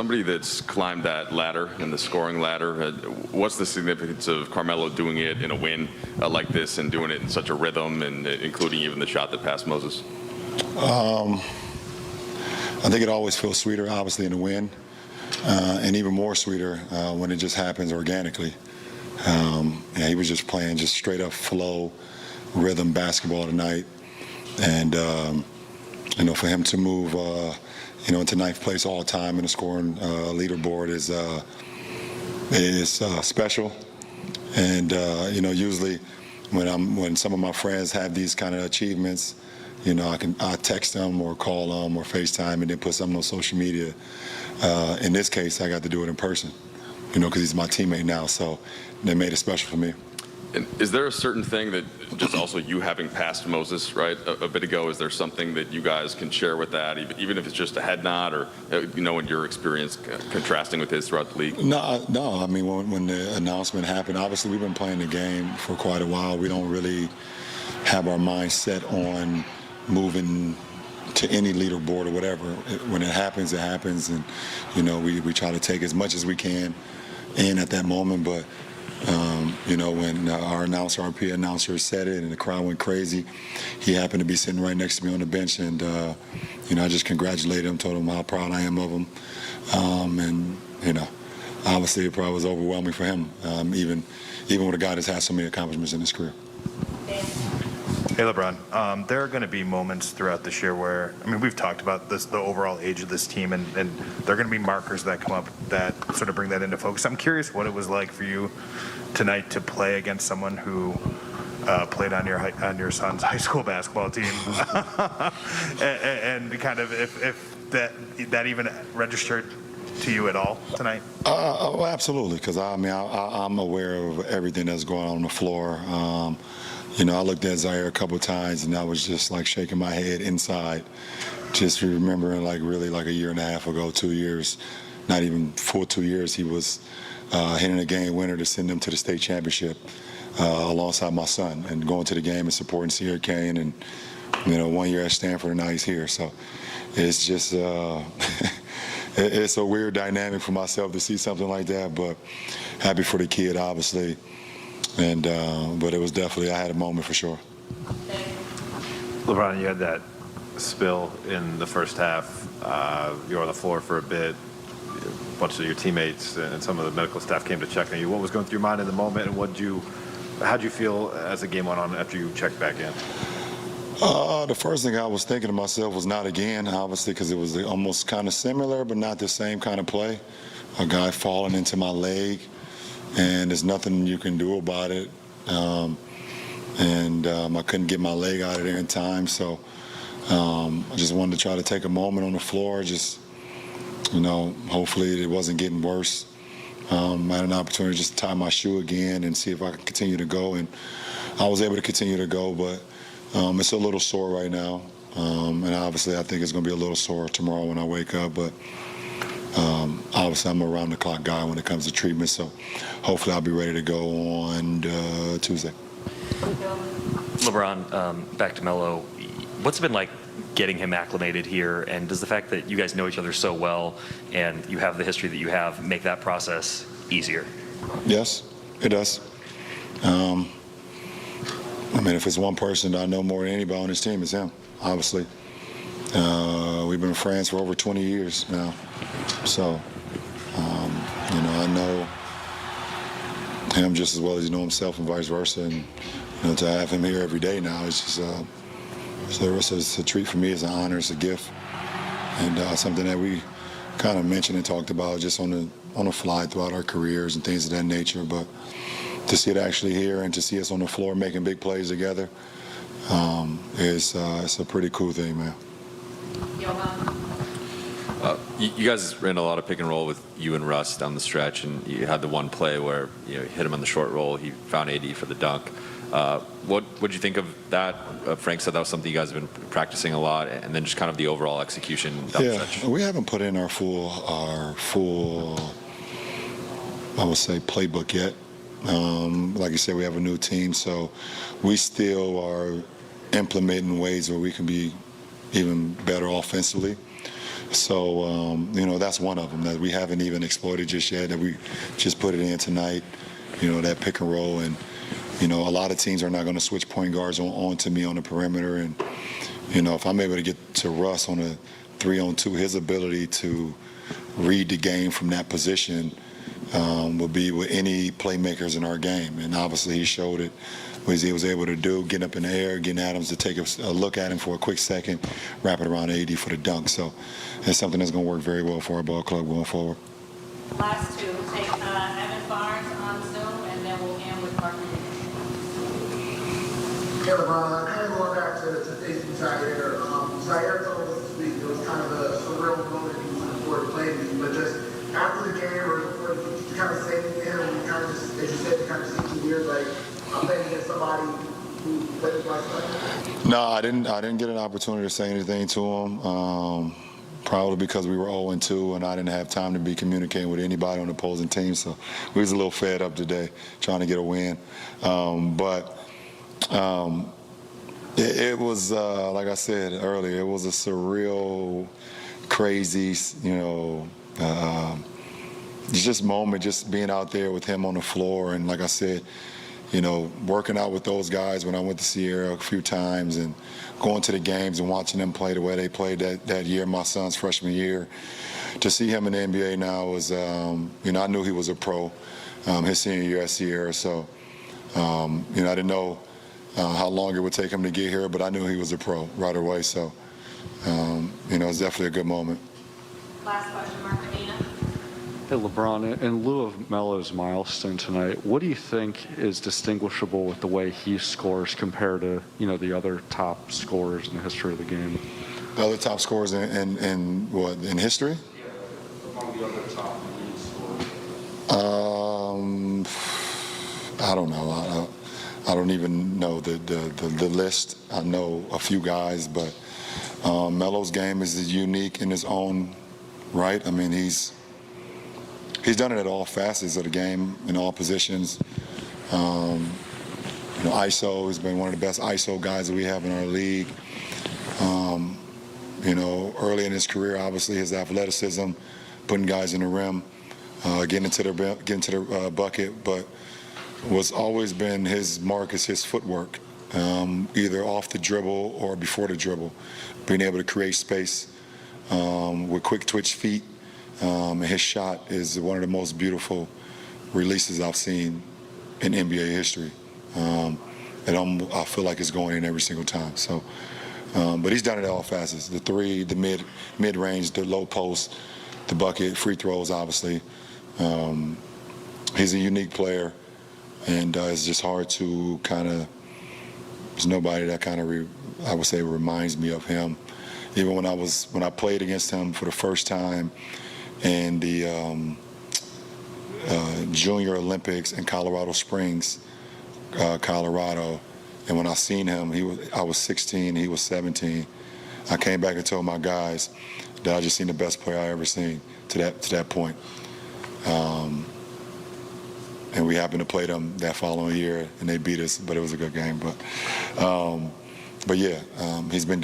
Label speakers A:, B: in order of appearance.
A: somebody that's climbed that ladder and the scoring ladder, what's the significance of Carmelo doing it in a win like this and doing it in such a rhythm, and including even the shot that passed Moses?
B: I think it always feels sweeter, obviously, in a win, and even more sweeter when it just happens organically. Yeah, he was just playing just straight up flow, rhythm basketball tonight, and for him to move, into ninth place all time in the scoring leaderboard is special. And usually when some of my friends have these kind of achievements, I text them or call them or FaceTime and then put something on social media. In this case, I got to do it in person, because he's my teammate now. So they made it special for me.
A: And is there a certain thing that just also you having passed Moses, right, a bit ago, is there something that you guys can share with that, even if it's just a head nod or, in your experience contrasting with his throughout the league?
B: No. I mean, when the announcement happened, obviously we've been playing the game for quite a while. We don't really have our mind set on moving to any leaderboard or whatever. When it happens, it happens. And, we try to take as much as we can in at that moment. But when our PA announcer said it and the crowd went crazy, he happened to be sitting right next to me on the bench, and I just congratulated him, told him how proud I am of him, and obviously it probably was overwhelming for him, even with a guy that's had so many accomplishments in his career.
C: Hey, LeBron, there are going to be moments throughout this year where, we've talked about this, the overall age of this team, and there are going to be markers that come up that sort of bring that into focus. I'm curious what it was like for you tonight to play against someone who played on your son's high school basketball team, and kind of if that even registered to you at all tonight?
B: Oh, absolutely, because I'm aware of everything that's going on the floor. I looked at Zaire a couple of times, and I was just like shaking my head inside, just remembering really like a year and a half ago, 2 years, not even full 2 years, he was hitting a game winner to send them to the state championship alongside my son, and going to the game and supporting Sierra Kane, and 1 year at Stanford, and now he's here. So it's just it's a weird dynamic for myself to see something like that, but happy for the kid, obviously. And but it was definitely, I had a moment for sure.
D: LeBron, you had that spill in the first half. You were on the floor for a bit. A bunch of your teammates and some of the medical staff came to check on you. What was going through your mind in the moment, and how'd you feel as the game went on after you checked back in?
B: The first thing I was thinking to myself was not again, obviously, because it was almost kind of similar, but not the same kind of play. A guy falling into my leg, and there's nothing you can do about it. I couldn't get my leg out of there in time, so I just wanted to try to take a moment on the floor, just, hopefully it wasn't getting worse. I had an opportunity just to tie my shoe again and see if I could continue to go, and I was able to continue to go, but it's a little sore right now, and obviously I think it's going to be a little sore tomorrow when I wake up, but obviously I'm a round-the-clock guy when it comes to treatment, so hopefully I'll be ready to go on Tuesday.
E: LeBron, back to Melo. What's it been like getting him acclimated here, and does the fact that you guys know each other so well and you have the history that you have make that process easier? Yes,
B: it does. If it's one person that I know more than anybody on this team, it's him, obviously. We've been friends for over 20 years now. So, I know him just as well as he knows himself and vice versa. And, to have him here every day now is just it's a treat for me. It's an honor. It's a gift. And something that we kind of mentioned and talked about just on the fly throughout our careers and things of that nature. But to see it actually here and to see us on the floor making big plays together it's a pretty cool thing, man.
F: You guys ran a lot of pick and roll with you and Russ down the stretch, and you had the one play where you hit him on the short roll. He found AD for the dunk. What did you think of that? Frank said that was something you guys have been practicing a lot, and then just kind of the overall execution down the stretch.
B: We haven't put in our full, I would say, playbook yet. Like you said, we have a new team, so we still are implementing ways where we can be even better offensively. So, that's one of them that we haven't even exploited just yet, that we just put it in tonight, that pick and roll. And, a lot of teams are not going to switch point guards on to me on the perimeter. And, if I'm able to get to Russ on a 3-on-2, his ability to read the game from that position will be with any playmakers in our game. And obviously he showed it, what he was able to do, getting up in the air, getting Adams to take a look at him for a quick second, wrap it around AD for the dunk. So it's something that's going to work very well for our ball club going forward.
G: Last two, we'll take Evan Barnes on Zoom, and then we'll end with Mark.
H: Hey, LeBron, kind of going back to facing Zaire. Zaire told us this week it was kind of a surreal moment he was looking forward to playing with you, but just after the game or before, did you kind of say to him, and kind of just, as you said, it kind of seemed weird, like, I'm playing against somebody who played last night?
B: No, I didn't get an opportunity to say anything to him. Probably because we were 0-2 and I didn't have time to be communicating with anybody on the opposing team. So we was a little fed up today trying to get a win. It was, like I said earlier, it was a surreal, crazy, just moment, just being out there with him on the floor. And like I said, working out with those guys when I went to Sierra a few times and going to the games and watching them play the way they played that year, my son's freshman year. To see him in the NBA now was, I knew he was a pro his senior year at Sierra. So, I didn't know how long it would take him to get here, but I knew he was a pro right away. So, it was definitely a good moment.
G: Last question, Mark.
I: Hey, LeBron, in lieu of Melo's milestone tonight, what do you think is distinguishable with the way he scores compared to, the other top scorers in the history of the game?
B: The other top scorers in what, in history?
I: Yeah, among the other top league scorers.
B: I don't know. I don't even know the list. I know a few guys, but Melo's game is unique in his own right. I mean, he's done it at all facets of the game, in all positions. ISO has been one of the best ISO guys that we have in our league. Early in his career, obviously his athleticism, putting guys in the rim, getting to the bucket, but what's always been his mark is his footwork, either off the dribble or before the dribble, being able to create space with quick twitch feet. And his shot is one of the most beautiful releases I've seen in NBA history. I feel like it's going in every single time. So, but he's done it at all facets: the three, the mid-range, the low post, the bucket, free throws. Obviously, he's a unique player, and it's just hard to there's nobody that I would say reminds me of him. Even when I played against him for the first time in the Junior Olympics in Colorado Springs, Colorado, and when I seen him, I was 16, he was 17. I came back and told my guys that I just seen the best player I ever seen to that point. And we happened to play them that following year, and they beat us, but it was a good game. But yeah, he's been doing